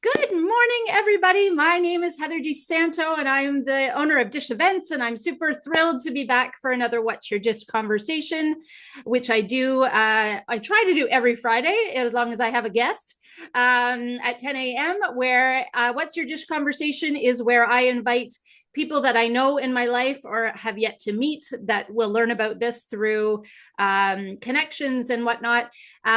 Good morning, everybody. My name is Heather DeSanto, and I'm the owner of DiSH Events, and I'm super thrilled to be back for another What's Your DiSH conversation, which I do. I try to do every Friday, as long as I have a guest, at 10 a.m., where What's Your DiSH conversation is where I invite people that I know in my life or have yet to meet that will learn about this through connections and whatnot,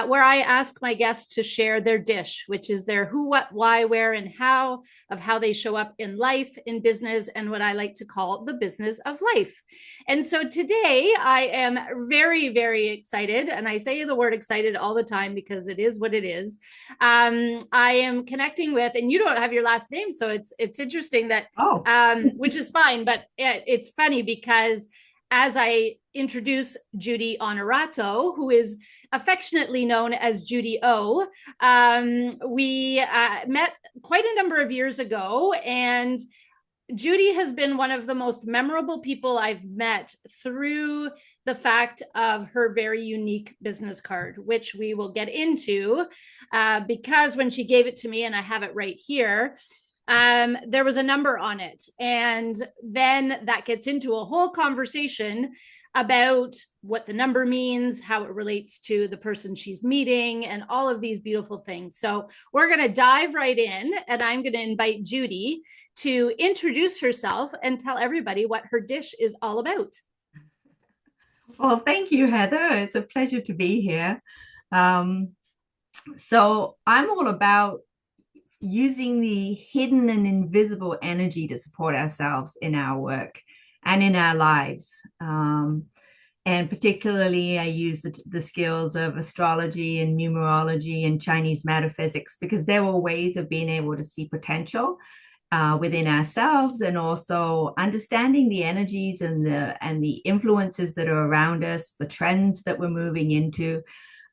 where I ask my guests to share their DiSH, which is their who, what, why, where, and how of how they show up in life, in business, and what I like to call the business of life. And so today I am very, very excited. And I say the word excited all the time because it is what it is. I am connecting with, and you don't have your last name, so it's interesting that, Oh, which is fine, but it's funny because as I introduce Judy Onorato, who is affectionately known as Judy O, we met quite a number of years ago, and Judy has been one of the most memorable people I've met through the fact of her very unique business card, which we will get into because when she gave it to me, and I have it right here, there was a number on it. And then that gets into a whole conversation about what the number means, how it relates to the person she's meeting, and all of these beautiful things. So we're going to dive right in, and I'm going to invite Judy to introduce herself and tell everybody what her DiSH is all about. well, thank you, Heather. It's a pleasure to be here. Um, so I'm all about using the hidden and invisible energy to support ourselves in our work and in our lives. And particularly, I use the skills of astrology and numerology and Chinese metaphysics because there were ways of being able to see potential within ourselves, and also understanding the energies and the influences that are around us, the trends that we're moving into,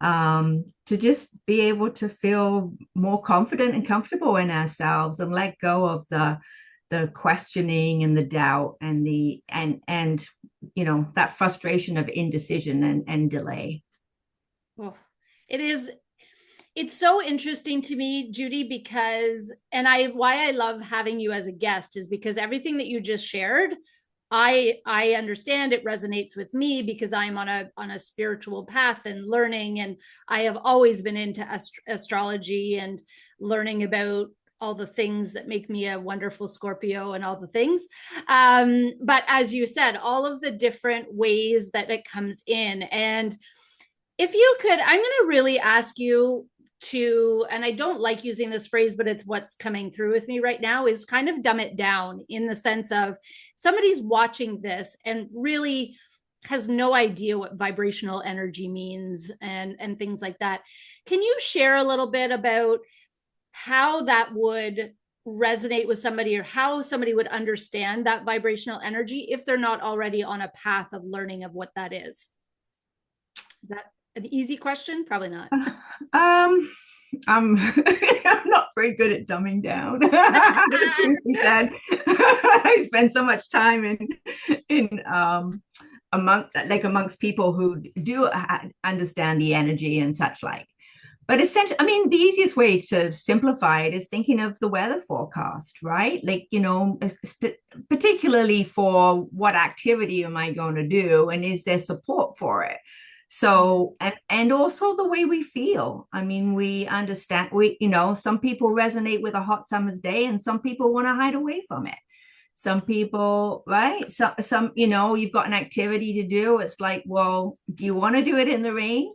to just be able to feel more confident and comfortable in ourselves and let go of the questioning and the doubt and and that frustration of indecision and delay. Oh, it is it's so interesting to me, Judy, because and I why I love having you as a guest is because everything that you just shared, I understand it resonates with me because I'm on a spiritual path and learning, and I have always been into astrology and learning about all the things that make me a wonderful Scorpio and all the things. But as you said, all of the different ways that it comes in. And if you could, I'm going to really ask you to, and I don't like using this phrase, but it's what's coming through with me right now, is kind of dumb it down in the sense of somebody's watching this and really has no idea what vibrational energy means and things like that. Can you share a little bit about how that would resonate with somebody, or how somebody would understand that vibrational energy if they're not already on a path of learning of what that is? Is that an easy question? Probably not. Um, I'm I'm not very good at dumbing down. The truth be said, I spend so much time in amongst people who do understand the energy and such like. But essentially, I mean, the easiest way to simplify it is thinking of the weather forecast, right? Like, particularly for what activity am I going to do, and is there support for it? So, and also the way we feel. I mean, we understand, some people resonate with a hot summer's day and some people want to hide away from it. Some people, right? You've got an activity to do. It's like, well, do you want to do it in the rain?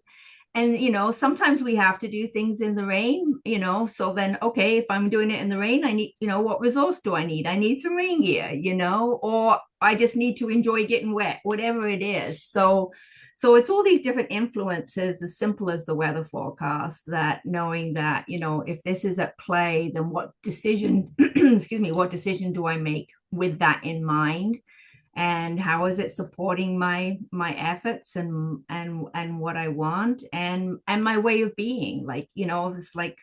And sometimes we have to do things in the rain, so then, okay, if I'm doing it in the rain, I need, what resource do I need? I need some rain gear, or I just need to enjoy getting wet, whatever it is. So it's all these different influences, as simple as the weather forecast, that knowing that, if this is at play, then what decision excuse me, what decision do I make with that in mind? And how is it supporting my efforts and what I want and my way of being? Like, it's like,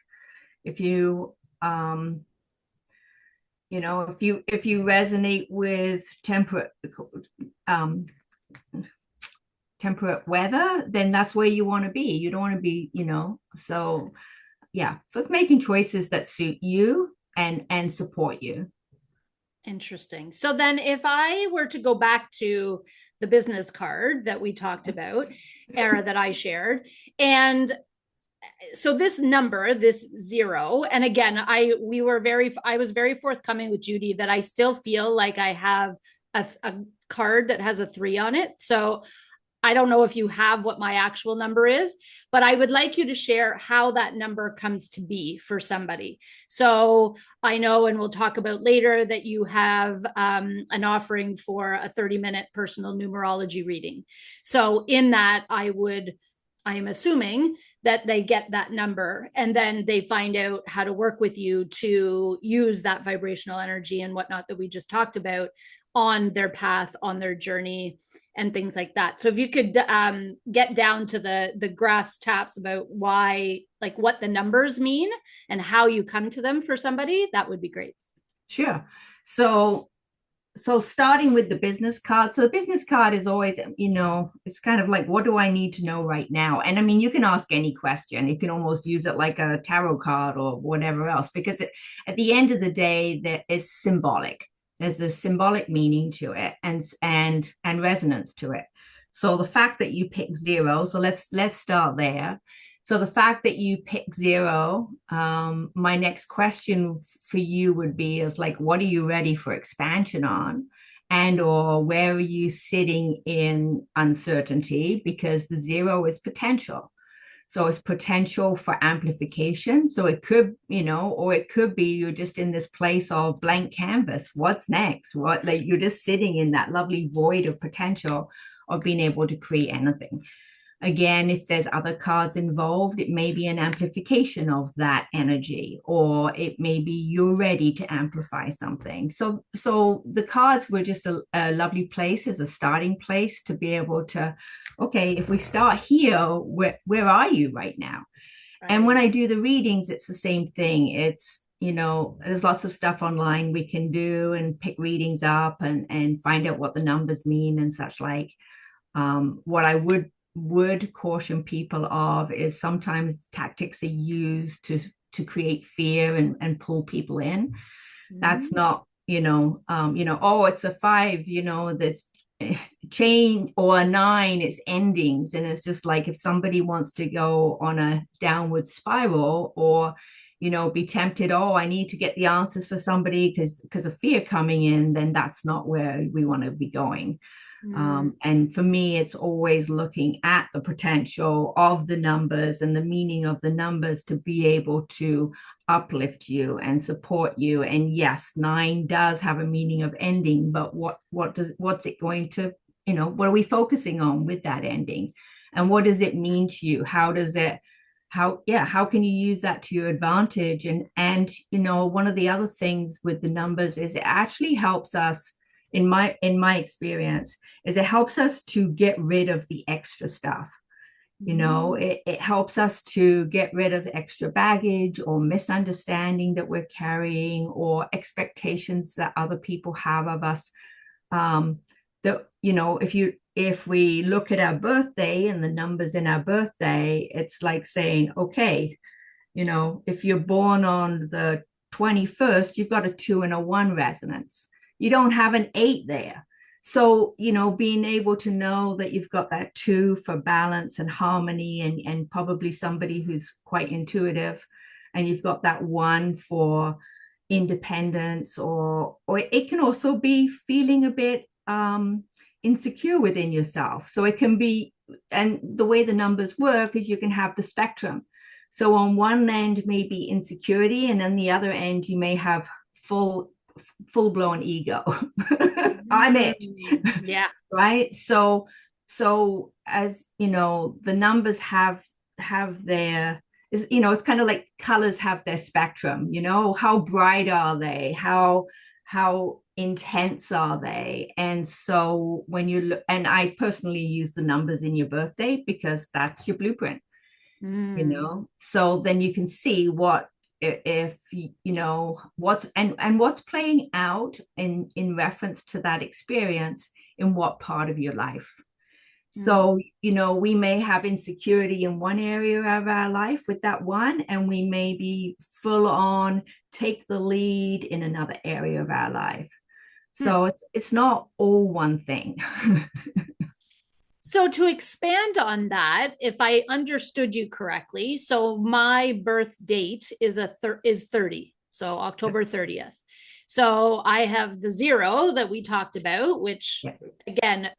if you if you resonate with um temperate weather, then that's where you want to be. You don't want to be, so yeah, so it's making choices that suit you and support you. Interesting. So then if I were to go back to the business card that we talked about, era that I shared, and so this number, this 0, and again, I was very forthcoming with Judy that I still feel like I have a card that has a 3 on it. So I don't know if you have what my actual number is, but I would like you to share how that number comes to be for somebody. So I know, and we'll talk about later, that you have an offering for a 30-minute personal numerology reading. So in that, I am assuming that they get that number and then they find out how to work with you to use that vibrational energy and whatnot that we just talked about on their path, on their journey, and things like that. So if you could get down to the grass taps about why, like what the numbers mean and how you come to them for somebody, that would be great. Sure. So starting with the business card. So the business card is always, it's kind of like, what do I need to know right now? And I mean, you can ask any question. You can almost use it like a tarot card or whatever else, because at the end of the day, there is symbolic. There's a symbolic meaning to it and resonance to it. So the fact that you pick 0, so let's start there. So the fact that you pick 0, my next question for you would be is like, what are you ready for expansion on? And or where are you sitting in uncertainty? Because the 0 is potential. So it's potential for amplification. So it could, or it could be you're just in this place of blank canvas. What's next? Like you're just sitting in that lovely void of potential of being able to create anything. Again, if there's other cards involved, it may be an amplification of that energy, or it may be you're ready to amplify something. So the cards were just a lovely place as a starting place to be able to, okay, if we start here, where are you right now? Right. And when I do the readings, it's the same thing. It's, there's lots of stuff online we can do and pick readings up and find out what the numbers mean and such like. What I would caution people of is sometimes tactics are used to create fear and pull people in. Mm-hmm. That's not, oh, it's a 5, that's change, or a 9, it's endings. And it's just like, if somebody wants to go on a downward spiral or, be tempted, oh, I need to get the answers for somebody because of fear coming in, then that's not where we want to be going. And for me, it's always looking at the potential of the numbers and the meaning of the numbers to be able to uplift you and support you. And yes, 9 does have a meaning of ending, but what's it going to, what are we focusing on with that ending? And what does it mean to you? How can you use that to your advantage? And one of the other things with the numbers is it actually helps us, in my experience, is it helps us to get rid of the extra stuff. It helps us to get rid of the extra baggage or misunderstanding that we're carrying or expectations that other people have of us. If we look at our birthday and the numbers in our birthday, it's like saying, okay, if you're born on the 21st, you've got a 2 and a 1 resonance. You don't have an 8 there. So, being able to know that you've got that 2 for balance and harmony and probably somebody who's quite intuitive, and you've got that 1 for independence, or it can also be feeling a bit insecure within yourself. So it can be, and the way the numbers work is you can have the spectrum. So on one end may be insecurity, and on the other end you may have full-blown ego. I'm it. Yeah. Right. So as the numbers have their, it's kind of like colors have their spectrum. How bright are they? How intense are they? And so when you look, and I personally use the numbers in your birthday because that's your blueprint. So then you can see what, if what's playing out in reference to that experience in what part of your life. Mm. So, we may have insecurity in one area of our life with that one, and we may be full on take the lead in another area of our life. Hmm. So it's not all one thing. So to expand on that, if I understood you correctly, so my birth date is 30, so October 30th. So I have the 0 that we talked about, which Yeah. again,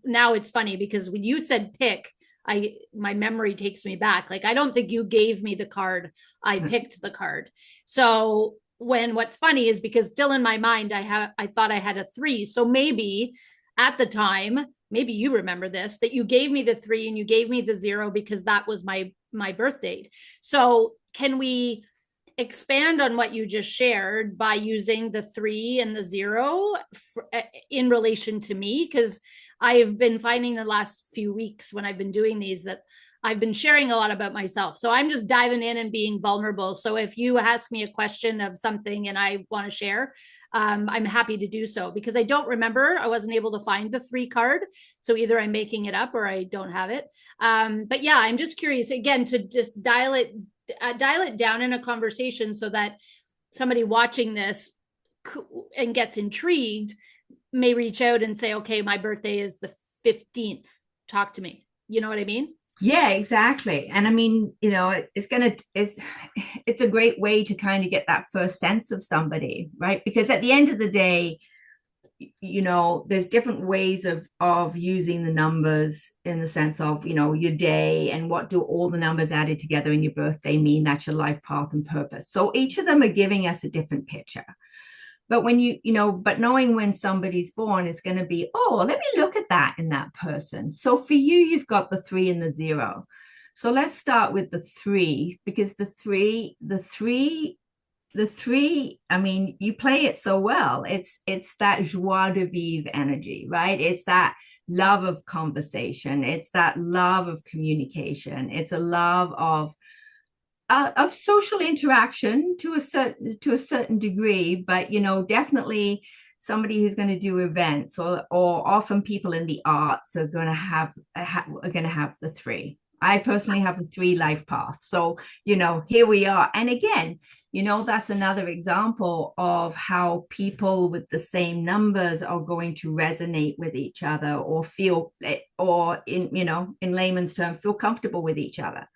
now it's funny because when you said pick, my memory takes me back. Like I don't think you gave me the card. I picked the card. So what's funny is because still in my mind I thought I had a 3. So maybe at the time, maybe you remember this, that you gave me the 3 and you gave me the 0 because that was my birth date. So can we expand on what you just shared by using the 3 and the 0 in relation to me? Because I've been finding the last few weeks when I've been doing these that I've been sharing a lot about myself. So I'm just diving in and being vulnerable. So if you ask me a question of something and I want to share, I'm happy to do so because I don't remember. I wasn't able to find the 3 card. So either I'm making it up or I don't have it. But yeah, I'm just curious again to just dial it down in a conversation so that somebody watching this and gets intrigued may reach out and say, okay, my birthday is the 15th. Talk to me. You know what I mean? Yeah, exactly. And I mean, it's a great way to kind of get that first sense of somebody, right? Because at the end of the day, there's different ways of using the numbers in the sense of, your day and what do all the numbers added together in your birthday mean. That's your life path and purpose. So each of them are giving us a different picture. But but knowing when somebody's born is going to be, oh, let me look at that in that person. So for you, you've got the 3 and the 0. So let's start with the 3, because the three, I mean, you play it so well. It's that joie de vivre energy, right? It's that love of conversation. It's that love of communication. It's a love of social interaction to a certain degree, but definitely somebody who's going to do events, or often people in the arts are going to have the 3. I personally have the 3 life paths. So here we are. And again, that's another example of how people with the same numbers are going to resonate with each other, or feel, or in layman's terms, feel comfortable with each other.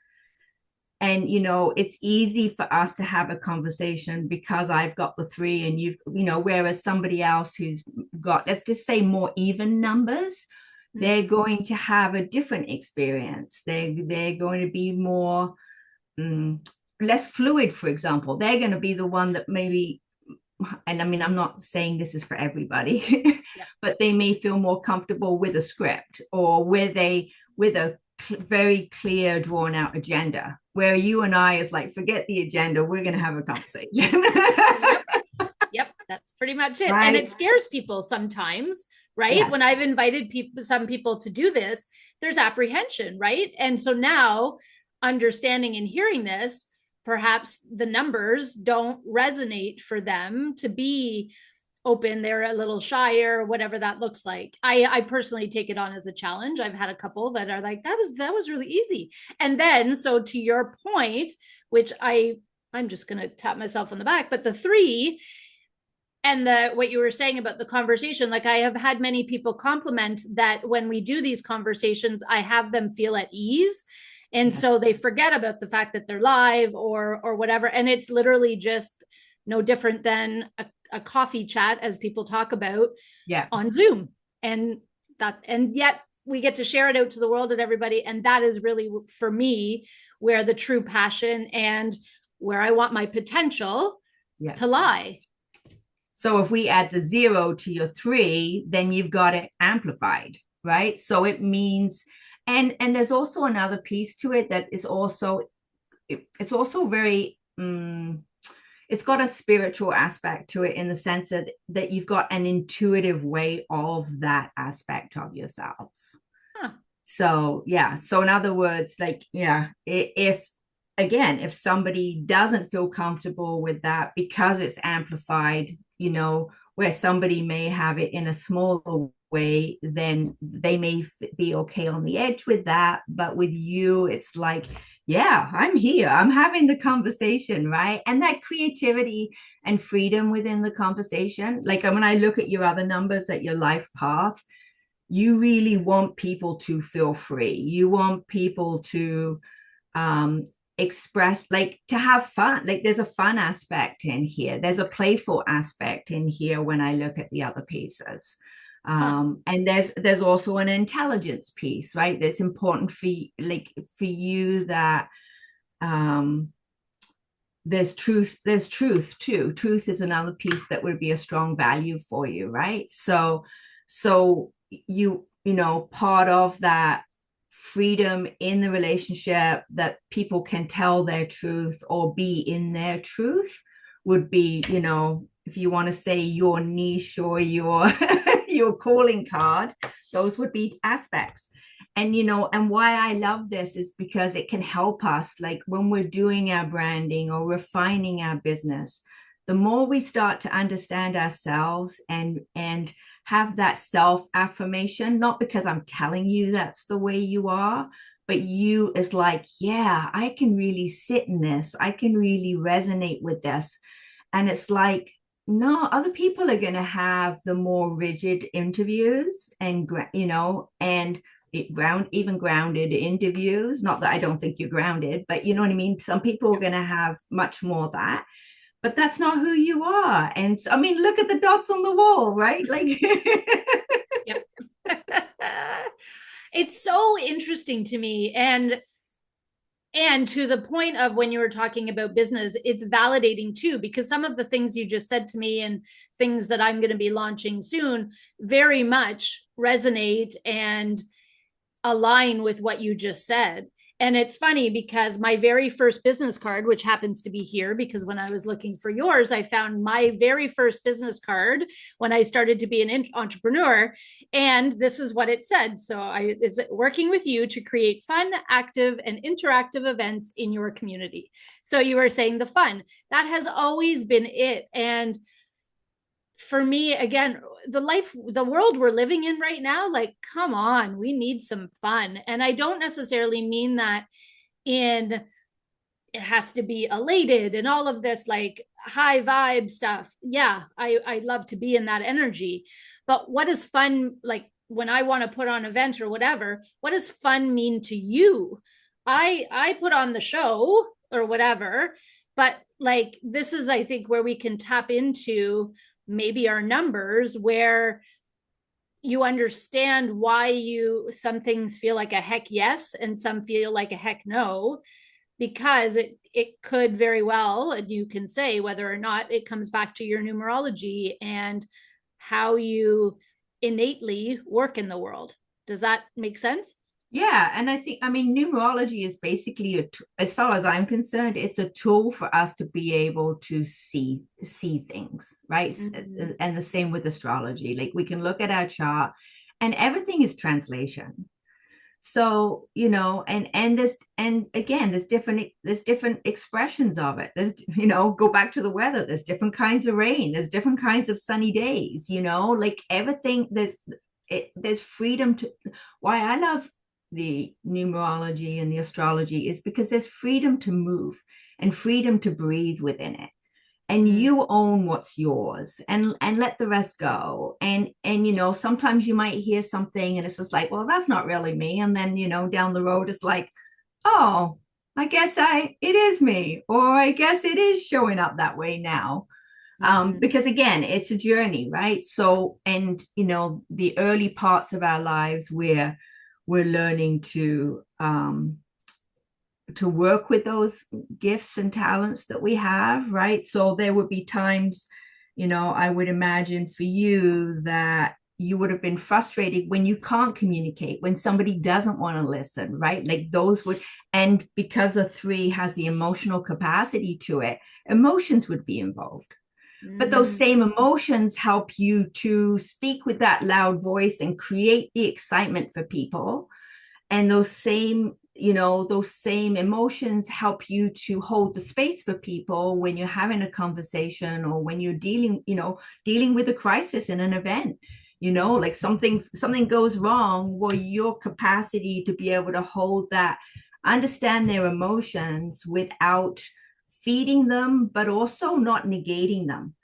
And it's easy for us to have a conversation because I've got the 3 and you've, whereas somebody else who's got, let's just say, more even numbers, they're going to have a different experience. They're going to be more less fluid. For example, they're going to be the one that maybe, and I mean, I'm not saying this is for everybody, but they may feel more comfortable with a script, or with a very clear, drawn out agenda, where you and I is like, forget the agenda, we're going to have a conversation. Yep, that's pretty much it. Right. And it scares people sometimes, right? Yes. When I've invited some people to do this, there's apprehension, right? And so now, understanding and hearing this, perhaps the numbers don't resonate for them to be open. They're a little shyer, whatever that looks like. I personally take it on as a challenge. I've had a couple that are like, that was really easy. And then, so to your point, which I'm just going to tap myself on the back, but the 3 and what you were saying about the conversation, like I have had many people compliment that when we do these conversations, I have them feel at ease. And so they forget about the fact that they're live or whatever. And it's literally just no different than a coffee chat, as people talk about, on Zoom. And yet we get to share it out to the world and everybody. And that is really, for me, where the true passion and where I want my potential to lie. So if we add the 0 to your 3, then you've got it amplified, right? So it means, and there's also another piece to it that is also, it's also very, it's got a spiritual aspect to it, in the sense that you've got an intuitive way of that aspect of yourself. So so in other words, like, if somebody doesn't feel comfortable with that because it's amplified, where somebody may have it in a smaller way, then they may be okay on the edge with that. But with you, it's like, yeah, I'm here. I'm having the conversation, right? And that creativity and freedom within the conversation. Like when I look at your other numbers at your life path, you really want people to feel free. You want people to express, like to have fun. Like there's a fun aspect in here. There's a playful aspect in here when I look at the other pieces. And there's also an intelligence piece, right? That's important for like for you that there's truth too. Truth is another piece that would be a strong value for you, right? So you know, part of that freedom in the relationship, that people can tell their truth or be in their truth, would be, you know, if you want to say your niche or your your calling card, those would be aspects. And you know, and why I love this is because it can help us, like when we're doing our branding or refining our business, the more we start to understand ourselves and have that self affirmation, not because I'm telling you that's the way you are, but you is like, yeah, I can really sit in this, I can really resonate with this. And it's like, no, other people are going to have the more rigid interviews and, you know, and even grounded interviews. Not that I don't think you're grounded, but you know what I mean? Some people are going to have much more of that, but that's not who you are. And so, I mean, look at the dots on the wall, right? Like, Yep. It's so interesting to me. And to the point of when you were talking about business, it's validating too, because some of the things you just said to me and things that I'm going to be launching soon very much resonate and align with what you just said. And it's funny because my very first business card, which happens to be here, because when I was looking for yours, I found my very first business card when I started to be an entrepreneur. And this is what it said. So I is working with you to create fun, active, and interactive events in your community. So you were saying the fun. That has always been it. And for me, again, the world we're living in right now, like, come on, we need some fun. And I don't necessarily mean that in it has to be elated and all of this like high vibe stuff. Yeah, I love to be in that energy. But what is fun, like when I want to put on an event or whatever, what does fun mean to you? I put on the show or whatever, but like this is, I think, where we can tap into maybe our numbers, where you understand why some things feel like a heck yes and some feel like a heck no, because it could very well, and you can say whether or not it comes back to your numerology and how you innately work in the world. Does that make sense? yeah, and I mean, numerology is basically as far as I'm concerned, it's a tool for us to be able to see things, right? Mm-hmm. And the same with astrology. Like we can look at our chart, and everything is translation. So you know, and again, there's different expressions of it. There's, you know, go back to the weather. There's different kinds of rain. There's different kinds of sunny days. You know, like everything. There's freedom to. Why I love the numerology and the astrology is because there's freedom to move and freedom to breathe within it, and you own what's yours, and let the rest go. And you know, sometimes you might hear something and it's just like, well, that's not really me, and then you know, down the road it's like, oh, I guess it is me, or I guess it is showing up that way now. Because again, it's a journey, right? So, and you know, the early parts of our lives where we're learning to work with those gifts and talents that we have, right? So there would be times, you know, I would imagine for you that you would have been frustrated when you can't communicate, when somebody doesn't want to listen, right? Like those would, and because a 3 has the emotional capacity to it, emotions would be involved. But those same emotions help you to speak with that loud voice and create the excitement for people. And those same those same emotions help you to hold the space for people when you're having a conversation or when you're dealing with a crisis in an event. Like something goes wrong. Well, your capacity to be able to hold that, understand their emotions without feeding them, but also not negating them.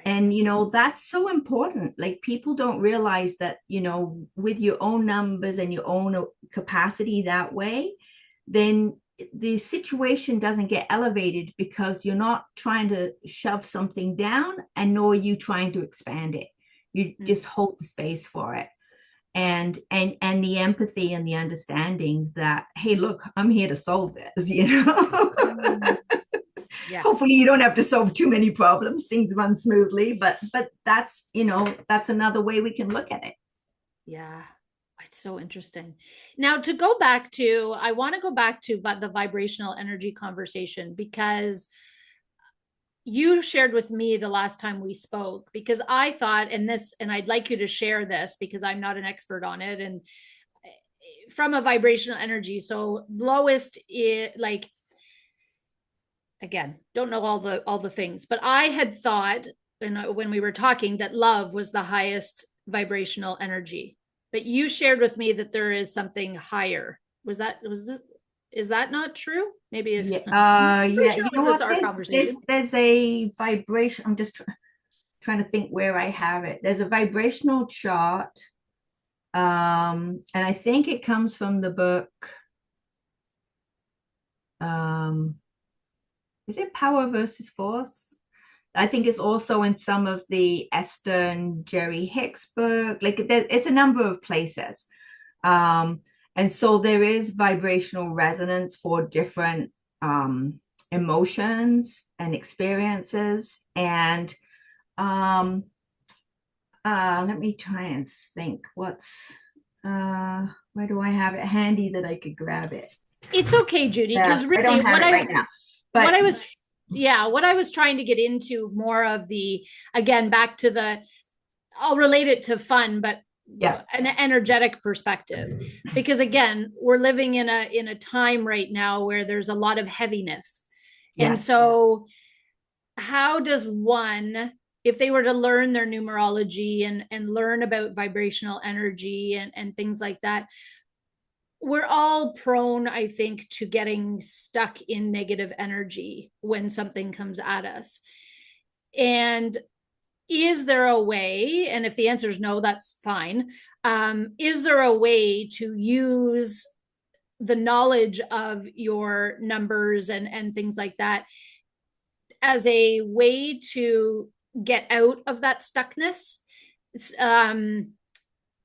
And, that's so important. Like people don't realize that, with your own numbers and your own capacity that way, then the situation doesn't get elevated because you're not trying to shove something down and nor are you trying to expand it. You just hold the space for it. And the empathy and the understanding that, hey, look, I'm here to solve this, Yeah. Hopefully you don't have to solve too many problems. Things run smoothly, but that's, that's another way we can look at it. Yeah. It's so interesting. Now I want to go back to the vibrational energy conversation, because you shared with me the last time we spoke, because I thought, and I'd like you to share this because I'm not an expert on it. And from a vibrational energy, so lowest, like, again, don't know all the things, but I had thought, when we were talking, that love was the highest vibrational energy. But you shared with me that there is something higher. Is that not true? Maybe it's sure this our conversation. There's a vibration. I'm just trying to think where I have it. There's a vibrational chart. And I think it comes from the book. Is it Power versus Force? I think it's also in some of the Esther and Jerry Hicks book. Like it's a number of places. And so there is vibrational resonance for different emotions and experiences. And let me try and think where do I have it handy that I could grab it? It's okay, Judy, because really I don't have it right now. But what I was trying to get into more of again, back to I'll relate it to fun, but an energetic perspective, because again, we're living in a time right now where there's a lot of heaviness. Yes. And so how does one, if they were to learn their numerology and learn about vibrational energy and things like that, we're all prone, I think, to getting stuck in negative energy when something comes at us. And is there a way, and if the answer is no, that's fine. Is there a way to use the knowledge of your numbers and things like that as a way to get out of that stuckness?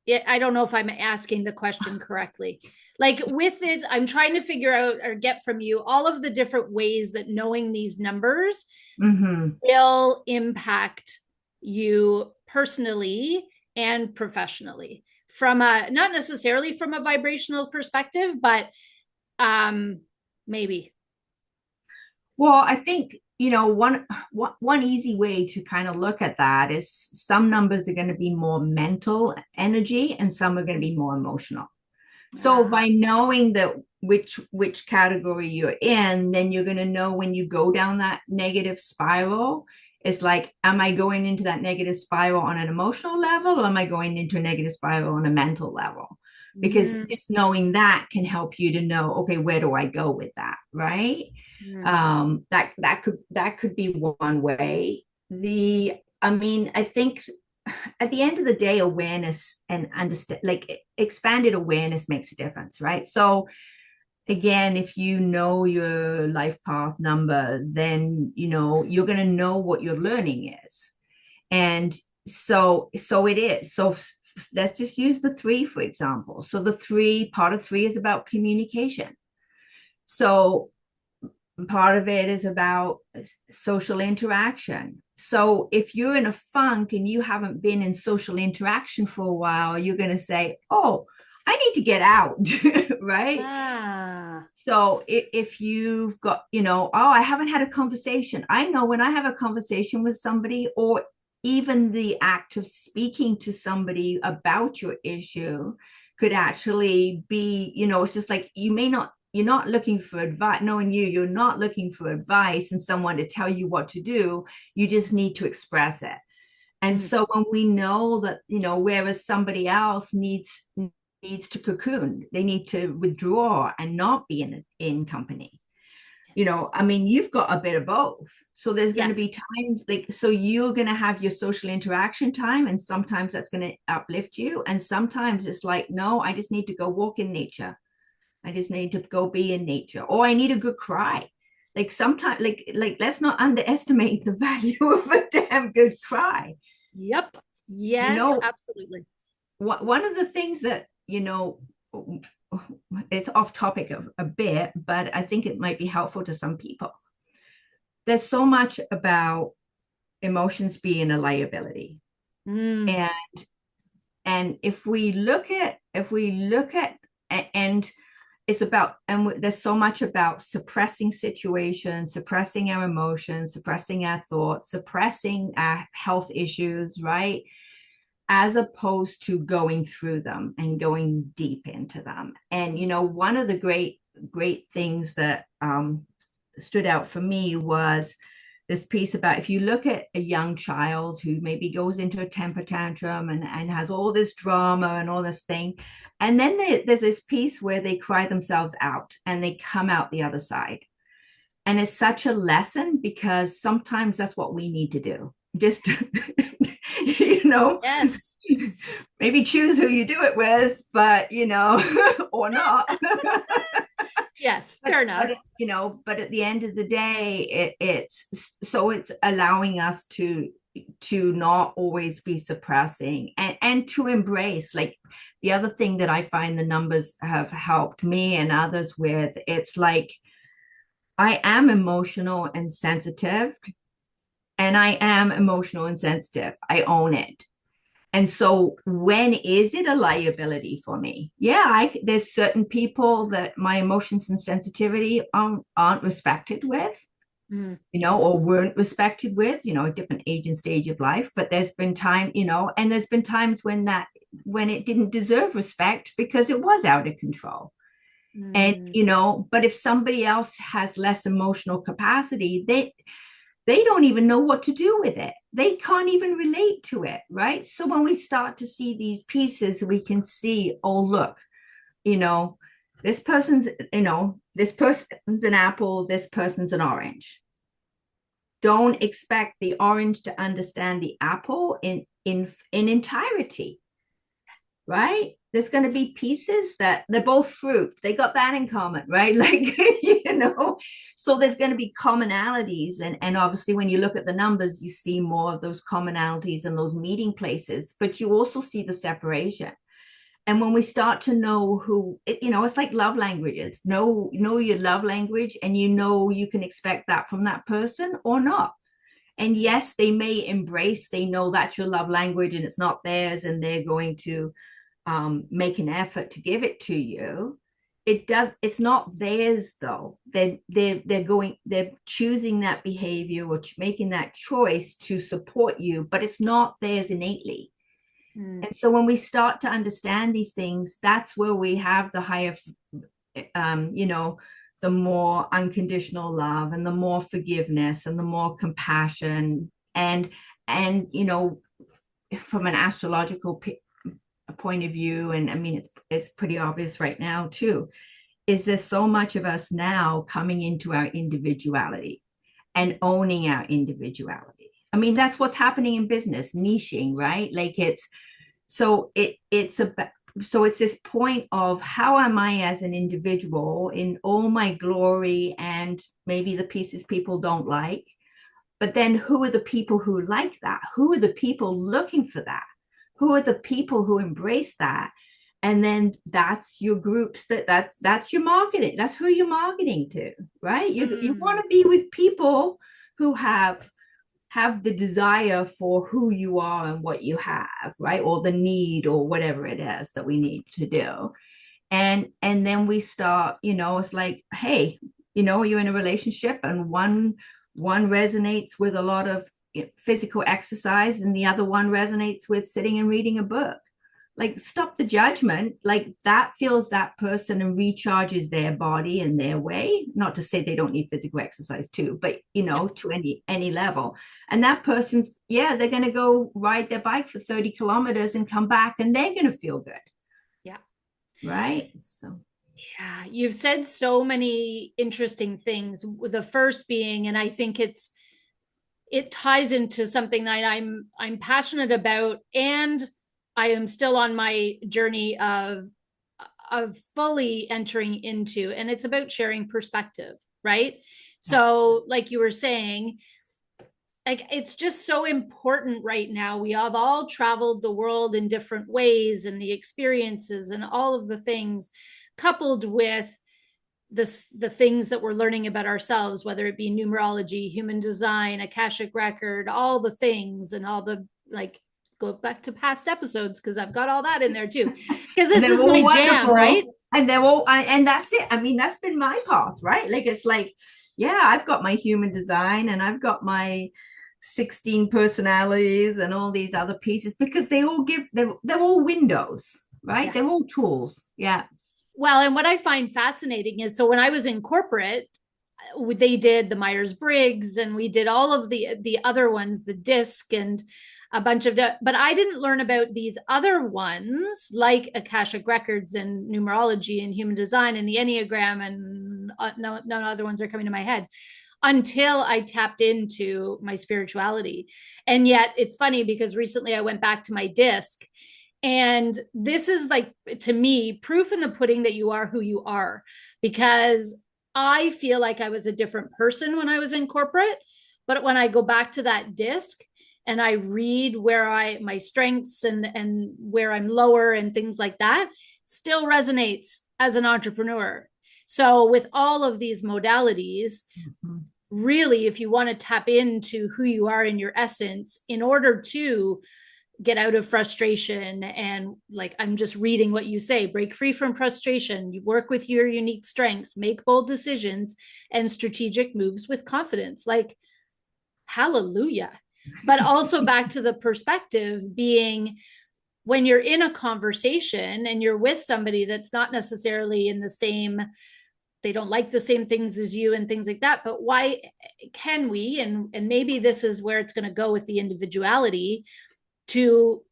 I don't know if I'm asking the question correctly. Like with it, I'm trying to figure out or get from you all of the different ways that knowing these numbers will impact you personally and professionally, from not necessarily from a vibrational perspective, but maybe. Well, I think, one easy way to kind of look at that is some numbers are going to be more mental energy and some are going to be more emotional. So by knowing that which category you're in, then you're going to know when you go down that negative spiral, it's like, am I going into that negative spiral on an emotional level, or am I going into a negative spiral on a mental level? Because just knowing that can help you to know, okay, where do I go with that, right? That could be one way. I think at the end of the day, awareness and understand, like expanded awareness makes a difference, right? So again, if you know your life path number, then you're going to know what your learning is. And so it is. So let's just use the 3, for example. So part of 3 is about communication. So part of it is about social interaction. So if you're in a funk and you haven't been in social interaction for a while, you're going to say, oh, I need to get out, right? So if you've got, I haven't had a conversation. I know when I have a conversation with somebody, or even the act of speaking to somebody about your issue could actually be, it's just like you may not you're not looking for advice. Knowing you're not looking for advice and someone to tell you what to do. You just need to express it. And so when we know that, whereas somebody else needs to cocoon, they need to withdraw and not be in company. I mean, you've got a bit of both. So there's going to be times so you're going to have your social interaction time, and sometimes that's going to uplift you. And sometimes it's like, no, I just need to go walk in nature. I just need to go be in nature, or I need a good cry. Like sometimes, let's not underestimate the value of a damn good cry. Yep. Yes, absolutely. One of the things that, it's off topic a bit, but I think it might be helpful to some people. There's so much about emotions being a liability. And if we look at, and it's about, and there's so much about suppressing situations, suppressing our emotions, suppressing our thoughts, suppressing our health issues, right? As opposed to going through them and going deep into them. And, one of the great things that stood out for me was this piece about, if you look at a young child who maybe goes into a temper tantrum and has all this drama and all this thing, and then there's this piece where they cry themselves out and they come out the other side. And it's such a lesson, because sometimes that's what we need to do. Just, yes, maybe choose who you do it with, but, or not. Yes, fair enough. But at the end of the day, it's allowing us to not always be suppressing and to embrace. Like, the other thing that I find the numbers have helped me and others with, it's like, I am emotional and sensitive, and I am emotional and sensitive. I own it. And so when is it a liability for me? Yeah, there's certain people that my emotions and sensitivity aren't respected with, or weren't respected with, a different age and stage of life. But there's been time, and there's been times when it didn't deserve respect because it was out of control. And, but if somebody else has less emotional capacity, they don't even know what to do with it. They can't even relate to it, right? So when we start to see these pieces, we can see, oh, look, this person's an apple, this person's an orange. Don't expect the orange to understand the apple in entirety, right? There's going to be pieces that they're both fruit. They got that in common, right? So there's going to be commonalities. And obviously, when you look at the numbers, you see more of those commonalities and those meeting places, but you also see the separation. And when we start to know who, it's like love languages. Know your love language, and you can expect that from that person or not. And yes, they may embrace, they know that's your love language and it's not theirs, and they're going to make an effort to give it to you. It's not theirs though. They're choosing that behavior or making that choice to support you, but it's not theirs innately. And so when we start to understand these things, that's where we have the higher, the more unconditional love and the more forgiveness and the more compassion. And from an astrological point of view, and I mean, it's pretty obvious right now too, is there's so much of us now coming into our individuality and owning our individuality. I mean, that's what's happening in business, niching, right? It's this point of, how am I as an individual in all my glory, and maybe the pieces people don't like, but then who are the people who like that? Who are the people looking for that? Who are the people who embrace that? And then that's your groups, that's your marketing. That's who you're marketing to, right? You want to be with people who have the desire for who you are and what you have, right? Or the need, or whatever it is that we need to do. And then we start, it's like, hey, you're in a relationship, and one resonates with a lot of physical exercise, and the other one resonates with sitting and reading a book. like stop the judgment, like that fills that person and recharges their body in their way. Not to say they don't need physical exercise too, but you know, to any level. And that person's, yeah, they're going to go ride their bike for 30 kilometers and come back and they're going to feel good. Yeah. Right. So yeah, you've said so many interesting things. The first being, and I think it ties into something that I'm passionate about, and I am still on my journey of fully entering into, and it's about sharing perspective, right? So like you were saying, like it's just so important right now. We have all traveled the world in different ways, and the experiences and all of the things, coupled with the things that we're learning about ourselves, whether it be numerology, human design, akashic record, all the things, and all the, like, go back to past episodes because I've got all that in there too, because this is my jam, right? And they're all, and that's it. I mean, that's been my path, right? Like it's like, yeah, I've got my human design and I've got my 16 personalities and all these other pieces, because they all give, they're all windows, right? They're all tools. Yeah. Well, and what I find fascinating is, so when I was in corporate, they did the Myers-Briggs, and we did all of the other ones, the DISC and a bunch of, but I didn't learn about these other ones like Akashic Records and numerology and human design and the Enneagram, and no other ones are coming to my head, until I tapped into my spirituality. And yet it's funny because recently I went back to my DISC, and this is, like, to me, proof in the pudding that you are who you are, because I feel like I was a different person when I was in corporate. But when I go back to that DISC and I read where my strengths and where I'm lower and things like that, still resonates as an entrepreneur. So with all of these modalities, really, if you want to tap into who you are in your essence, in order to get out of frustration, and, like, I'm just reading what you say, break free from frustration, you work with your unique strengths, make bold decisions and strategic moves with confidence. Like, hallelujah. But also back to the perspective being, when you're in a conversation and you're with somebody that's not necessarily in the same, they don't like the same things as you and things like that, but why can we, and maybe this is where it's going to go with the individuality, to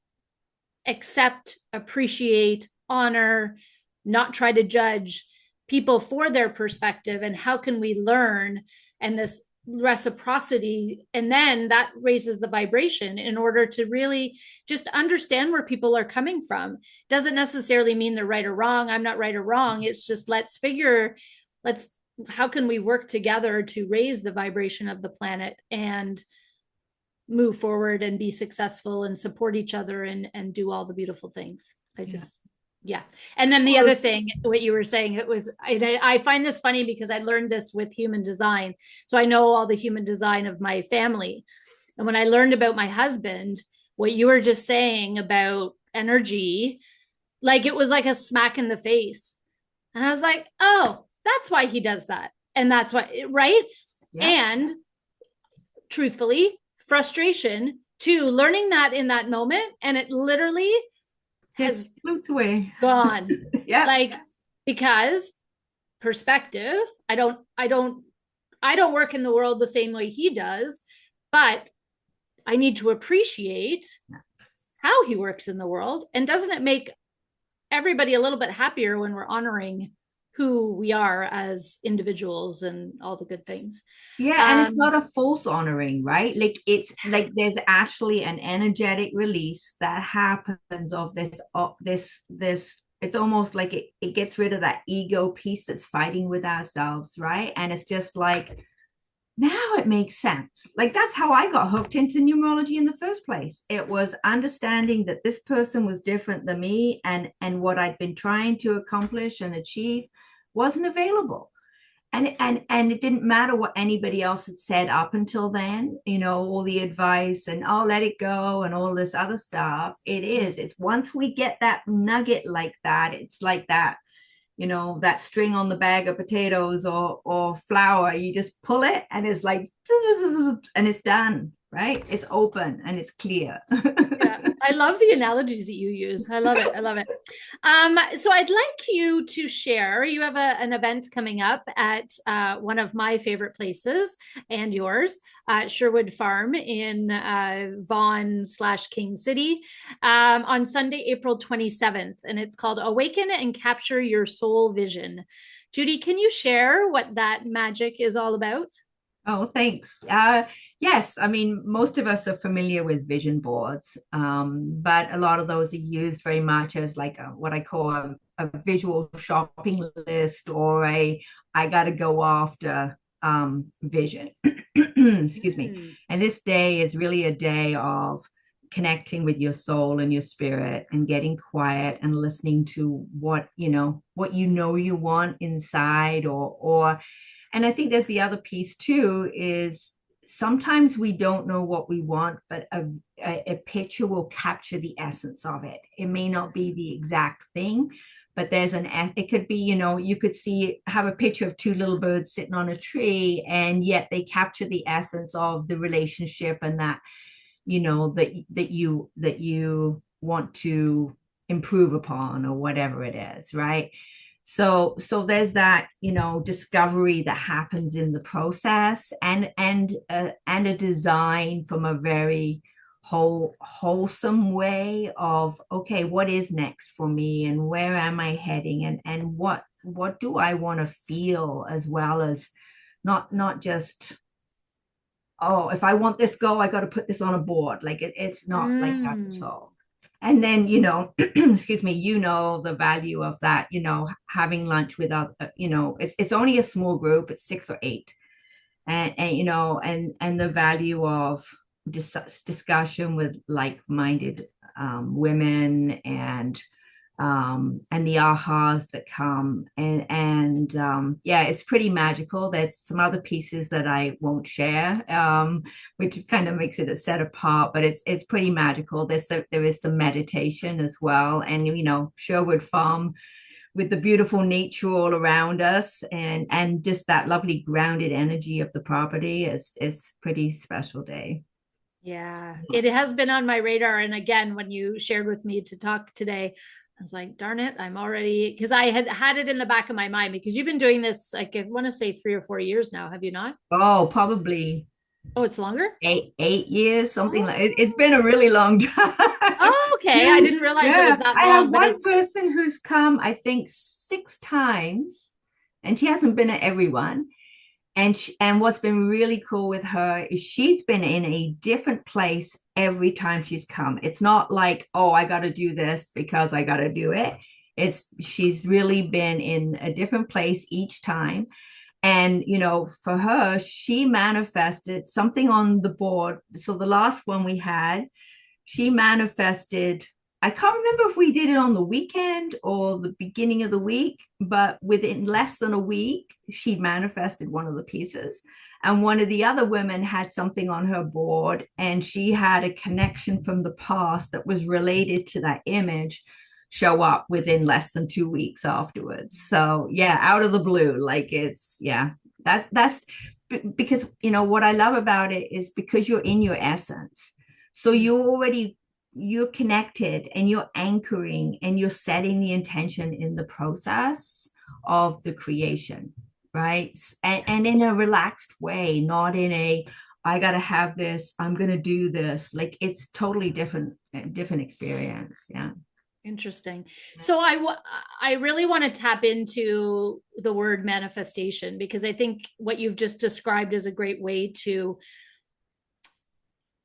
accept, appreciate, honor, not try to judge people for their perspective, and how can we learn, and this reciprocity, and then that raises the vibration in order to really just understand where people are coming from. Doesn't necessarily mean they're right or wrong. I'm not right or wrong. It's just, how can we work together to raise the vibration of the planet and move forward and be successful and support each other and do all the beautiful things. And then the other thing, what you were saying, it was, I find this funny because I learned this with human design. So I know all the human design of my family. And when I learned about my husband, what you were just saying about energy, like, it was like a smack in the face. And I was like, oh, that's why he does that. And that's why, right? Yeah. And truthfully, frustration too, learning that in that moment, and it literally has moved away, gone. Yeah, like, because perspective, I don't work in the world the same way he does, but I need to appreciate how he works in the world. And doesn't it make everybody a little bit happier when we're honoring who we are as individuals and all the good things? Yeah, and it's not a false honoring, right? Like, it's like there's actually an energetic release that happens of this it's almost like it gets rid of that ego piece that's fighting with ourselves, right? And it's just like, now it makes sense. Like, that's how I got hooked into numerology in the first place. It was understanding that this person was different than me, and what I'd been trying to accomplish and achieve wasn't available. And it didn't matter what anybody else had said up until then, you know, all the advice and, oh, let it go and all this other stuff. It's once we get that nugget like that, it's like that, you know, that string on the bag of potatoes or flour, you just pull it and it's like, and it's done, right? It's open and it's clear. Yeah, I love the analogies that you use. I love it. I love it. So I'd like you to share. You have an event coming up at one of my favorite places and yours, Sherwood Farm in Vaughan/King City, on Sunday, April 27th, and it's called "Awaken and Capture Your Soul Vision." Judy, can you share what that magic is all about? Oh, thanks. Yes, I mean, most of us are familiar with vision boards, but a lot of those are used very much as like what I call a visual shopping list or I got to go after vision. Excuse me. Mm. And this day is really a day of connecting with your soul and your spirit and getting quiet and listening to what you want inside or and I think there's the other piece too is sometimes we don't know what we want, but a picture will capture the essence of it. It may not be the exact thing, but it could be, you could have a picture of two little birds sitting on a tree, and yet they capture the essence of the relationship and that, that you want to improve upon or whatever it is, right? So there's that, discovery that happens in the process and a design from a very wholesome way of, okay, what is next for me and where am I heading and what do I want to feel, as well as not just, oh, if I want this goal, I got to put this on a board. Like it's not like that at Mm. all. And then, excuse me, the value of that, having lunch without, it's only a small group, it's 6 or 8. And the value of discussion with like-minded women and the ahas that come and yeah, it's pretty magical. There's some other pieces that I won't share, which kind of makes it a set apart, but it's pretty magical. There is some meditation as well, and Sherwood Farm with the beautiful nature all around us and just that lovely grounded energy of the property is pretty special day. Yeah, it has been on my radar. And again, when you shared with me to talk today, I was like, darn it, I'm already, because I had it in the back of my mind, because you've been doing this, like, I want to say 3 or 4 years now, have you not? Oh, probably Oh, it's longer? 8 years, something like it. It's Oh, been a really long time. oh, okay. I Yeah, didn't realize it was yeah. that I have long, but one it's, person who's come, I think, 6 times, and she hasn't been at everyone. And what's been really cool with her is she's been in a different place every time she's come. It's not like, oh, I got to do this because I got to do it. She's really been in a different place each time. And, for her, she manifested something on the board. So the last one we had, she manifested, I can't remember if we did it on the weekend or the beginning of the week, but within less than a week, she manifested one of the pieces. And one of the other women had something on her board, and she had a connection from the past that was related to that image show up within less than 2 weeks afterwards. So yeah, out of the blue, like that's because what I love about it is because you're in your essence. So you're connected and you're anchoring and you're setting the intention in the process of the creation, right? And in a relaxed way, not in a, I got to have this, I'm going to do this. Like it's totally different experience. Yeah. interesting. So I really want to tap into the word manifestation, because I think what you've just described is a great way to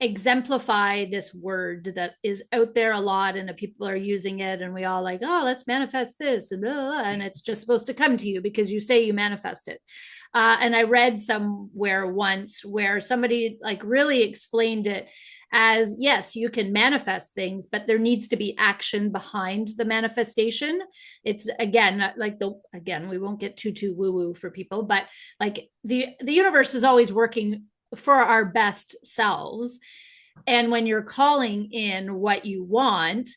exemplify this word that is out there a lot, and people are using it, and we all like, oh, let's manifest this, and blah, blah, blah, and it's just supposed to come to you because you say you manifest it. And I read somewhere once where somebody like really explained it as, yes, you can manifest things, but there needs to be action behind the manifestation. It's again, we won't get too woo woo for people, but like the universe is always working for our best selves. And when you're calling in what you want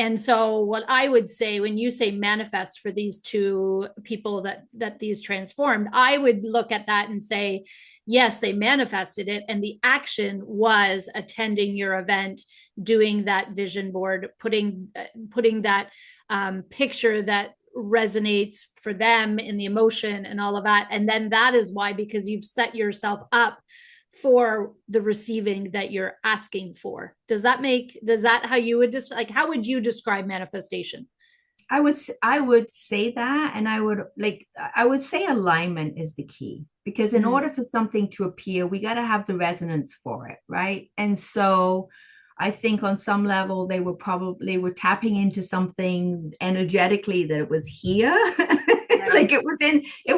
And so what I would say when you say manifest for these two people that these transformed, I would look at that and say, yes, they manifested it. And the action was attending your event, doing that vision board, putting that picture that resonates for them in the emotion and all of that. And then that is why, because you've set yourself up for the receiving that you're asking for. Does that how you would like, how would you describe manifestation? I would say that, and I would say alignment is the key, because in order for something to appear, we got to have the resonance for it, right? And so I think on some level they were tapping into something energetically that was here. Right. Like it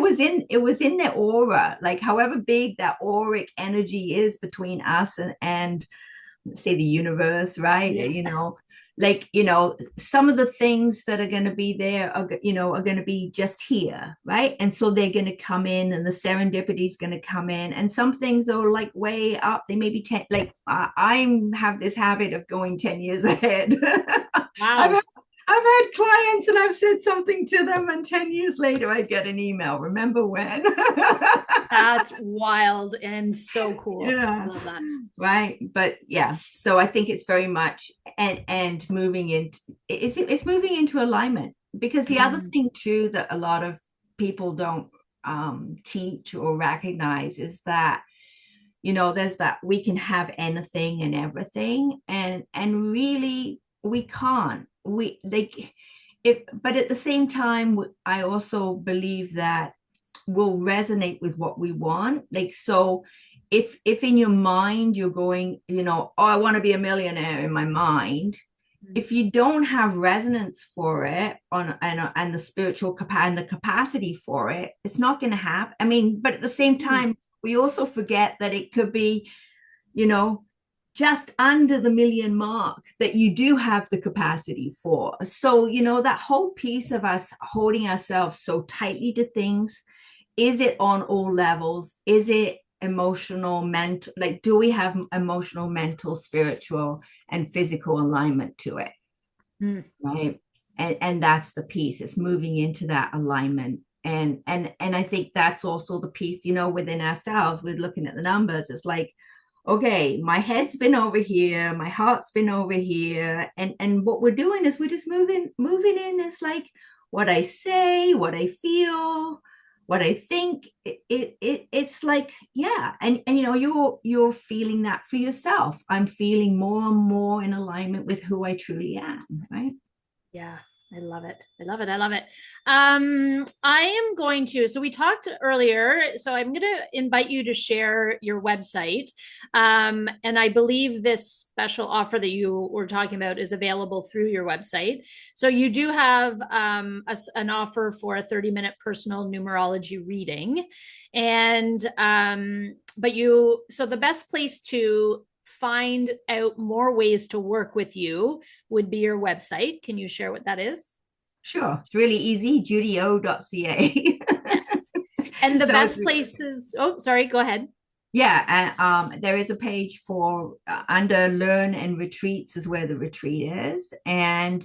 was in their aura, like however big that auric energy is between us and say the universe, right? Yeah. Some of the things that are going to be there are going to be just here, right? And so they're going to come in, and the serendipity is going to come in, and some things are like way up. They may be 10, like I have this habit of going 10 years ahead. I've Wow. had, I've had clients and I've said something to them, and 10 years later I get an email, remember when? That's wild and so cool. I Yeah, love that. right. But yeah, so I think it's very much and moving into it's moving into alignment, because the other Mm. thing too that a lot of people don't teach or recognize is that there's that we can have anything and everything, and really we can't. We like if But at the same time, I also believe that will resonate with what we want. Like, so if in your mind you're going, oh, I want to be a millionaire in my mind, Mm. if you don't have resonance for it and the spiritual capacity and the capacity for it, it's not going to happen. I mean, but at the same Mm. time, we also forget that it could be, you know, just under the million mark that you do have the capacity for. So, that whole piece of us holding ourselves so tightly to things, is it on all levels? Is it emotional, mental? Like, do we have emotional, mental, spiritual, and physical alignment to it? Mm. Right. And that's the piece. It's moving into that alignment. And I think that's also the piece, within ourselves, with looking at the numbers. It's like, okay, my head's been over here, my heart's been over here. And what we're doing is we're just moving in. It's like what I say, what I feel, what I think. It's like, yeah. And you're feeling that for yourself. I'm feeling more and more in alignment with who I truly am, right? Yeah, I love it. I love it. I love it. I am going to, so we talked earlier, so I'm going to invite you to share your website. And I believe this special offer that you were talking about is available through your website. So you do have an offer for a 30-minute personal numerology reading. And, so the best place to find out more ways to work with you would be your website. Can you share what that is? Sure. It's really easy. JudyO.ca. Yes. And the So best places, oh, sorry, go ahead. yeah, and there is a page for under learn and retreats is where the retreat is. And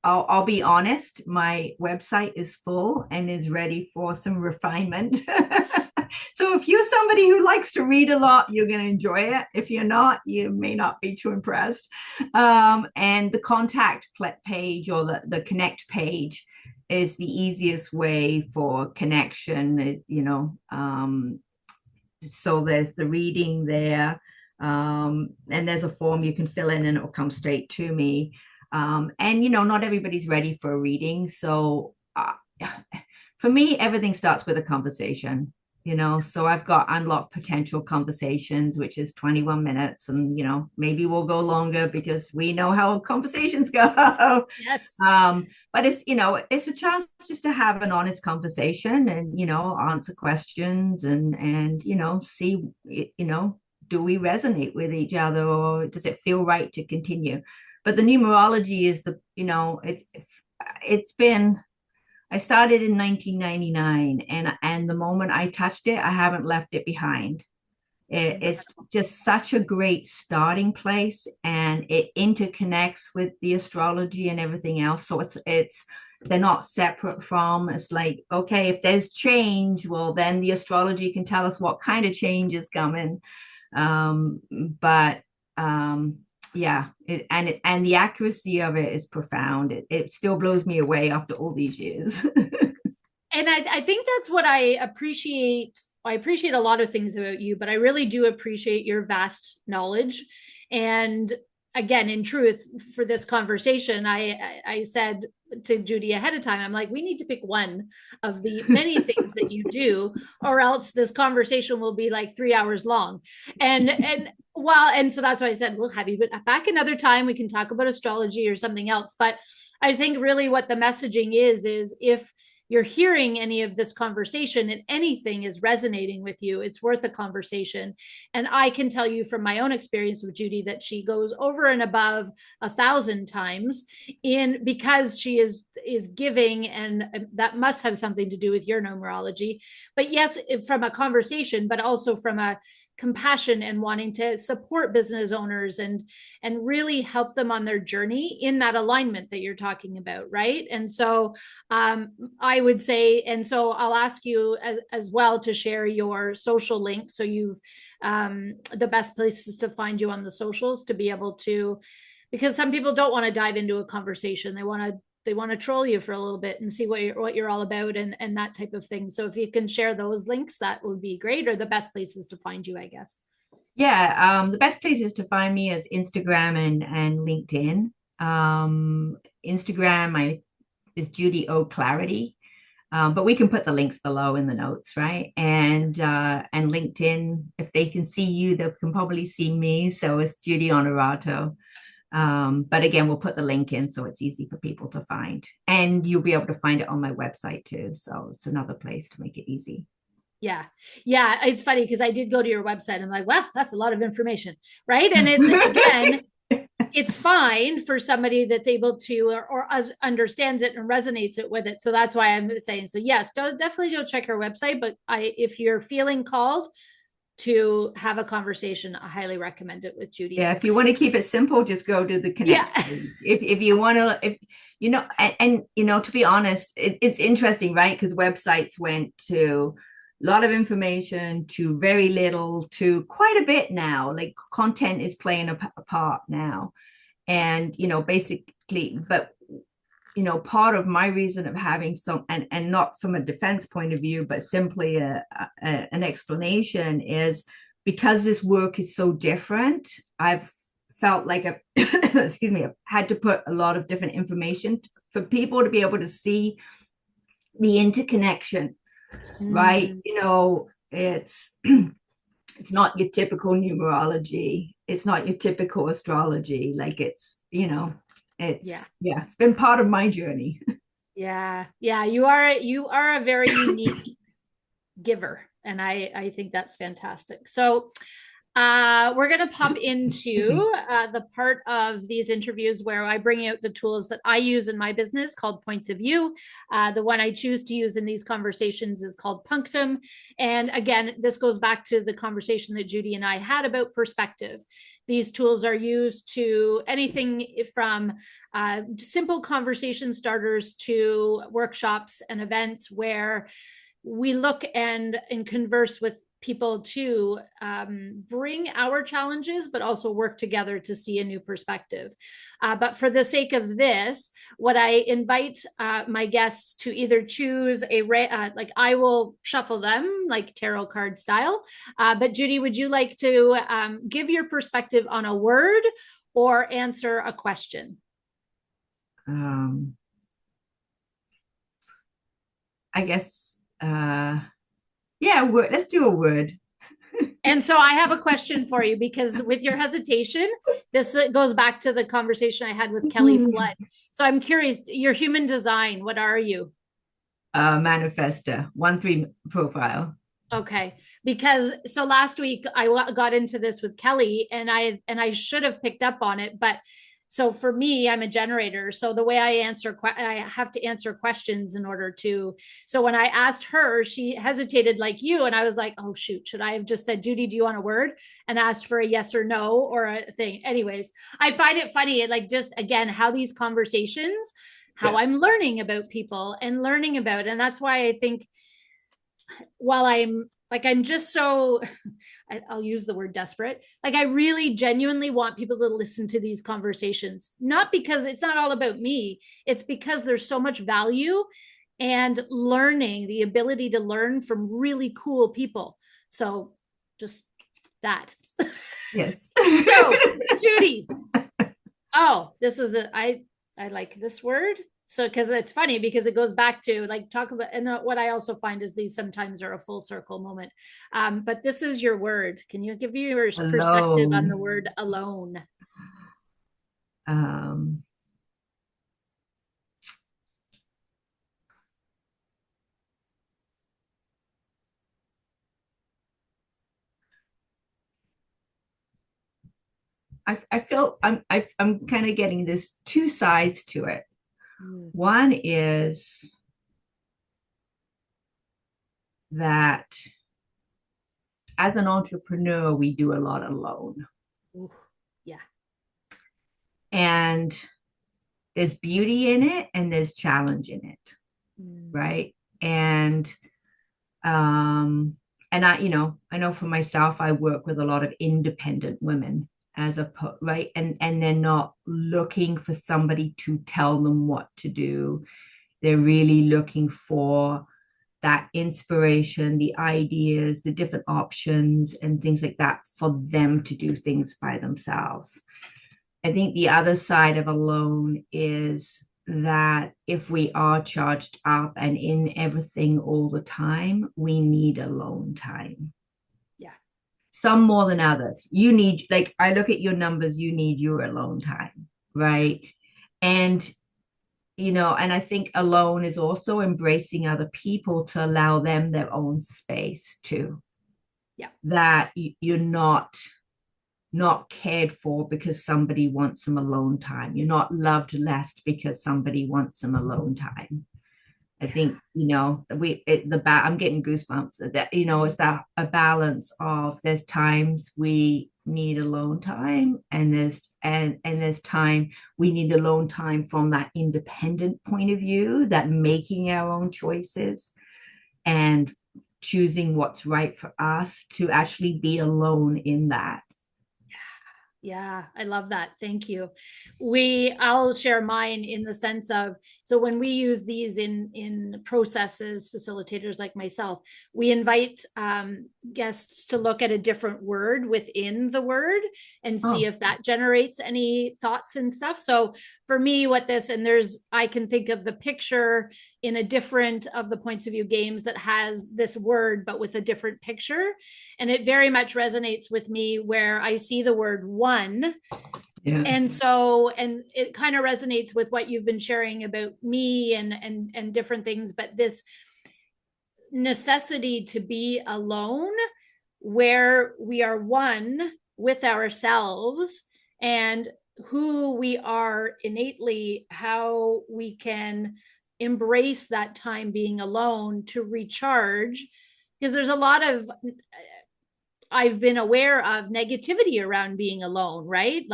I'll be honest, my website is full and is ready for some refinement. So if you're somebody who likes to read a lot, you're going to enjoy it. If you're not, you may not be too impressed. And the contact page, or the connect page, is the easiest way for connection. So there's the reading there, and there's a form you can fill in, and it will come straight to me. And not everybody's ready for a reading, so for me, everything starts with a conversation. So I've got unlocked potential conversations, which is 21 minutes, and maybe we'll go longer because we know how conversations go. Yes. But it's a chance just to have an honest conversation, and answer questions, and see, do we resonate with each other, or does it feel right to continue? But the numerology is it's been, I started in 1999, and the moment I touched it, I haven't left it behind. It's It's incredible. just such a great starting place, and it interconnects with the astrology and everything else. So it's they're not separate from. It's like, okay, if there's change, well, then the astrology can tell us what kind of change is coming. But yeah, and the accuracy of it is profound. It still blows me away after all these years. And I think that's what I appreciate. I appreciate a lot of things about you, but I really do appreciate your vast knowledge. And again, in truth, for this conversation, I said to Judy ahead of time, I'm like, we need to pick one of the many things that you do, or else this conversation will be like 3 hours long. And so that's why I said we'll have you back another time. We can talk about astrology or something else. But I think really what the messaging is if you're hearing any of this conversation and anything is resonating with you, it's worth a conversation. And I can tell you from my own experience with Judy that she goes over and above 1,000 times in because she is giving, and that must have something to do with your numerology. But yes, from a conversation, but also from a compassion and wanting to support business owners and really help them on their journey in that alignment that you're talking about, right? And so I would say, and so I'll ask you as well to share your social links. So you've the best places to find you on the socials to be able to, because some people don't want to dive into a conversation. They want to troll you for a little bit and see what you're all about and that type of thing. So if you can share those links, that would be great, or the best places to find you, I guess. Yeah, the best places to find me is Instagram and LinkedIn. Instagram is Judy Onorato. But we can put the links below in the notes, right? And LinkedIn, if they can see you, they can probably see me. So it's Judy Onorato. But again, we'll put the link in so it's easy for people to find. And you'll be able to find it on my website too. So it's another place to make it easy. Yeah. Yeah. It's funny because I did go to your website. I'm like, wow, that's a lot of information. Right. And it's again, it's fine for somebody that's able to or understands it and resonates it with it. So that's why I'm saying, so yes, definitely don't check her website. But if you're feeling called to have a conversation, I highly recommend it with Judy. Yeah, if you want to keep it simple, just go to the Yeah. connect page. If you want to, if you know, and you know, to be honest, it's interesting, right? Because websites went to a lot of information to very little to quite a bit now. Like content is playing a part now, and you know, basically, but you know, part of my reason of having some, and not from a defense point of view, but simply an explanation is because this work is so different. I've felt like I've excuse me, I've had to put a lot of different information for people to be able to see the interconnection, right? Mm, You know, it's it's not your typical numerology. It's not your typical astrology. Like it's, you know, yeah. yeah, it's been part of my journey. Yeah. Yeah. You are a very unique giver. And I think that's fantastic. So we're going to pop into the part of these interviews where I bring out the tools that I use in my business called Points of View. The one I choose to use in these conversations is called Punctum. And again, this goes back to the conversation that Judy and I had about perspective. These tools are used to anything from simple conversation starters to workshops and events where we look and converse with people to bring our challenges, but also work together to see a new perspective. But for the sake of this, what I invite my guests to either choose like I will shuffle them like tarot card style. But Judy, would you like to give your perspective on a word or answer a question? um, I guess, yeah, word. Let's do a word. And so I have a question for you because with your hesitation, this goes back to the conversation I had with Kelly Flood. So I'm curious, your human design, what are you? Manifester, 1-3 profile. Okay, because so last week I got into this with Kelly and I should have picked up on it, but So for me, I'm a generator. So the way I have to answer questions in order to. So when I asked her, she hesitated like you. And I was like, oh, shoot, should I have just said, Judy, do you want a word? And asked for a yes or no or a thing. Anyways, I find it funny, like just again, how these conversations, how Yeah. I'm learning about people and learning about. And that's why I think while I'm just so, I'll use the word desperate. Like I really genuinely want people to listen to these conversations, not because it's not all about me. It's because there's so much value and learning, the ability to learn from really cool people. So just that. Yes. So Judy, oh, this is I like this word. So because it's funny because it goes back to like talk about, and what I also find is these sometimes are a full circle moment. But this is your word. Can you give your perspective on the Alone. word alone? Um, I feel I'm kind of getting this two sides to it. Mm. One is that as an entrepreneur, we do a lot alone. Ooh, yeah. And there's beauty in it and there's challenge in it, Mm. right? Um and I know for myself, I work with a lot of independent women right, and they're not looking for somebody to tell them what to do. They're really looking for that inspiration, the ideas, the different options and things like that for them to do things by themselves. I think the other side of alone is that if we are charged up and in everything all the time, we need alone time. Yeah. Some more than others. You need, like, I look at your numbers, you need your alone time, right? And, and I think alone is also embracing other people to allow them their own space too. Yeah. That you're not cared for because somebody wants some alone time. You're not loved less because somebody wants some alone time. I think I'm getting goosebumps. That it's that a balance of there's times we need alone time, and there's time we need alone time from that independent point of view, that making our own choices and choosing what's right for us to actually be alone in that. Yeah, I love that. Thank you. I'll share mine in the sense of, so when we use these in processes, facilitators like myself, we invite guests to look at a different word within the word and see Oh, if that generates any thoughts and stuff. So for me, I can think of the picture in a different of the points of view games that has this word, but with a different picture. And it very much resonates with me where I see the word one. yeah. And it kind of resonates with what you've been sharing about me and different things, but this necessity to be alone where we are one with ourselves and who we are innately, how we can embrace that time being alone to recharge. Because there's a lot of, I've been aware of negativity around being alone, right?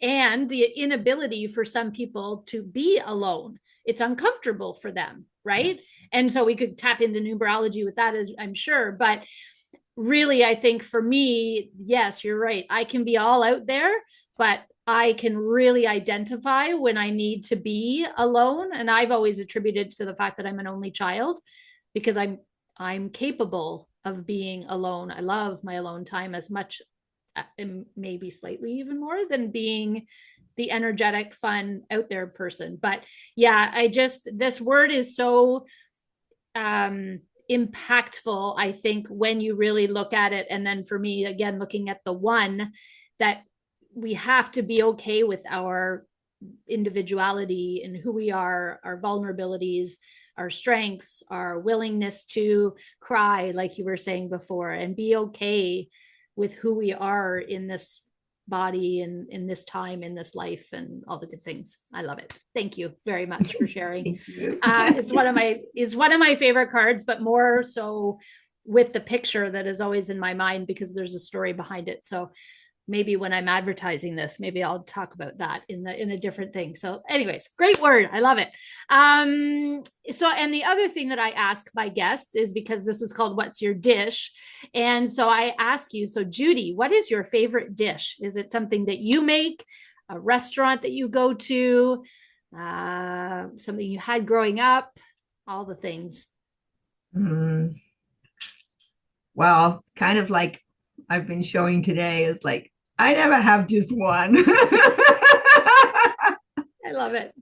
And the inability for some people to be alone. It's uncomfortable for them, right? And so we could tap into numerology with that, as I'm sure. But really, I think for me, yes, you're right. I can be all out there, but I can really identify when I need to be alone. And I've always attributed to the fact that I'm an only child because I'm capable of being alone. I love my alone time as much, maybe slightly even more than being the energetic, fun, out there person. But yeah, this word is so impactful, I think, when you really look at it. And then for me, again, looking at the one, that we have to be okay with our individuality and who we are, our vulnerabilities, our strengths, our willingness to cry, like you were saying before, and be okay with who we are in this body and in this time, in this life, and all the good things. I love it. Thank you very much for sharing. Thank you. It's one of my favorite cards, but more so with the picture that is always in my mind because there's a story behind it. So maybe when I'm advertising this, maybe I'll talk about that in a different thing. So anyways, great word. I love it. So, and the other thing that I ask my guests is because this is called What's Your Dish? And so I ask you, so Judy, what is your favorite dish? Is it something that you make, a restaurant that you go to, something you had growing up, all the things? Well, kind of like I've been showing today is like, I never have just one. I love it.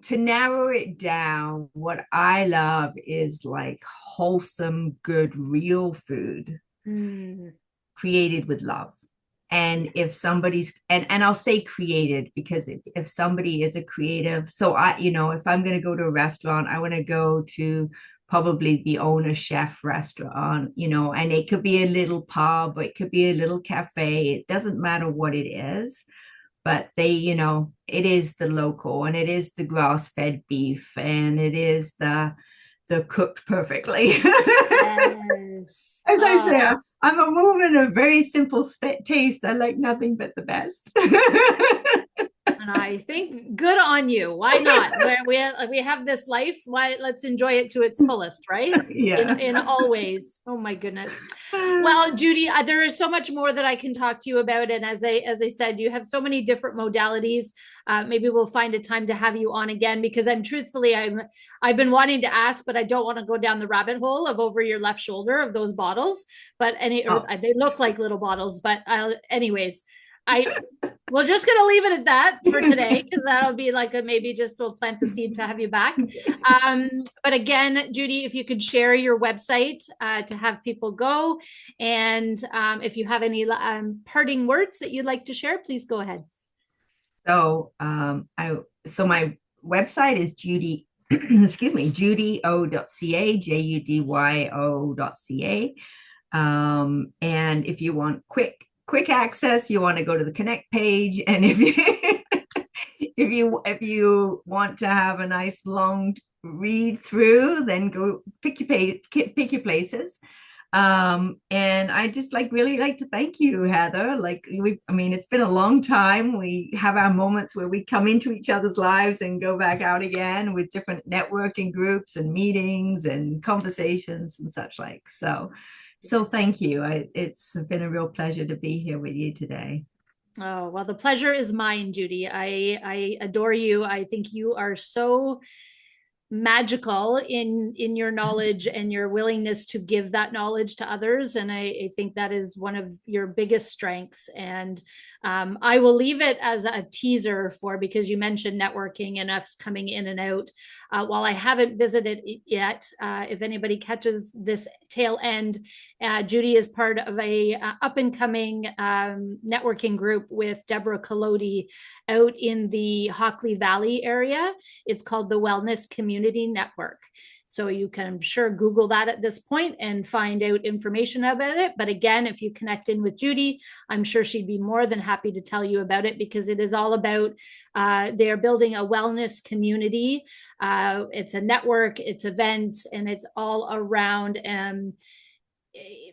To narrow it down, what I love is like wholesome, good, real food created with love. And if somebody's, and I'll say created because if somebody is a creative, so if I'm going to go to a restaurant, I want to go to probably the owner chef restaurant, and it could be a little pub, or it could be a little cafe. It doesn't matter what it is, but it is the local, and it is the grass-fed beef, and it is the cooked perfectly. Yes. As I say, I'm a woman of very simple taste. I like nothing but the best. And I think good on you. Why not? We have this life. Why let's enjoy it to its fullest, right? Yeah. In all ways. Oh my goodness. Well, Judy, there is so much more that I can talk to you about. And as I said, you have so many different modalities. Maybe we'll find a time to have you on again because I've been wanting to ask, but I don't want to go down the rabbit hole of over your left shoulder of those bottles. But they look like little bottles. But anyways. We're just going to leave it at that for today because that'll be like maybe just we'll plant the seed to have you back. But again, Judy, if you could share your website to have people go. And if you have any parting words that you'd like to share, please go ahead. So my website is Judy, judyo.ca, judyo.ca. And if you want quick access, you want to go to the Connect page, and if you want to have a nice long read through, then go pick your places. And I just really like to thank you, Heather. It's been a long time. We have our moments where we come into each other's lives and go back out again with different networking groups and meetings and conversations and such like. So thank you. It's been a real pleasure to be here with you today. Oh, well, the pleasure is mine, Judy. I adore you. I think you are so magical in your knowledge and your willingness to give that knowledge to others. And I think that is one of your biggest strengths. And I will leave it as a teaser because you mentioned networking and us coming in and out. While I haven't visited it yet, if anybody catches this tail end, Judy is part of a up and coming networking group with Deborah Colodi out in the Hockley Valley area. It's called the Wellness Community Network. So you can, I'm sure, Google that at this point and find out information about it. But again, if you connect in with Judy, I'm sure she'd be more than happy to tell you about it because it is all about, they're building a wellness community. It's a network, it's events, and it's all around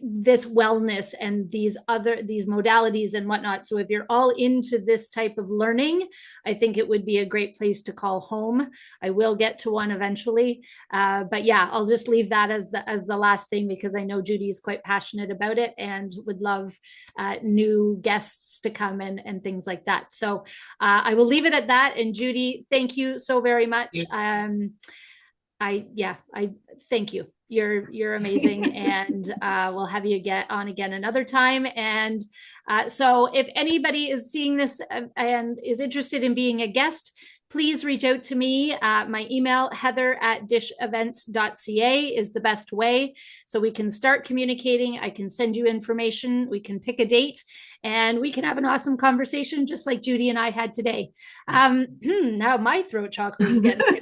this wellness and these modalities and whatnot. So if you're all into this type of learning, I think it would be a great place to call home. I will get to one eventually. But yeah, I'll just leave that as the last thing because I know Judy is quite passionate about it and would love new guests to come and things like that. So I will leave it at that. And Judy, thank you so very much. I thank you. You're amazing. And we'll have you get on again another time. And so if anybody is seeing this and is interested in being a guest, please reach out to me. My email, heather@dishevents.ca, is the best way. So we can start communicating. I can send you information. We can pick a date and we can have an awesome conversation, just like Judy and I had today. Now my throat chakra is getting to me.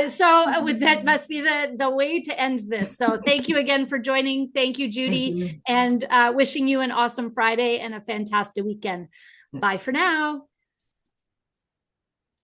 So with that must be the way to end this. So thank you again for joining. Thank you, Judy, and wishing you an awesome Friday and a fantastic weekend. Bye for now.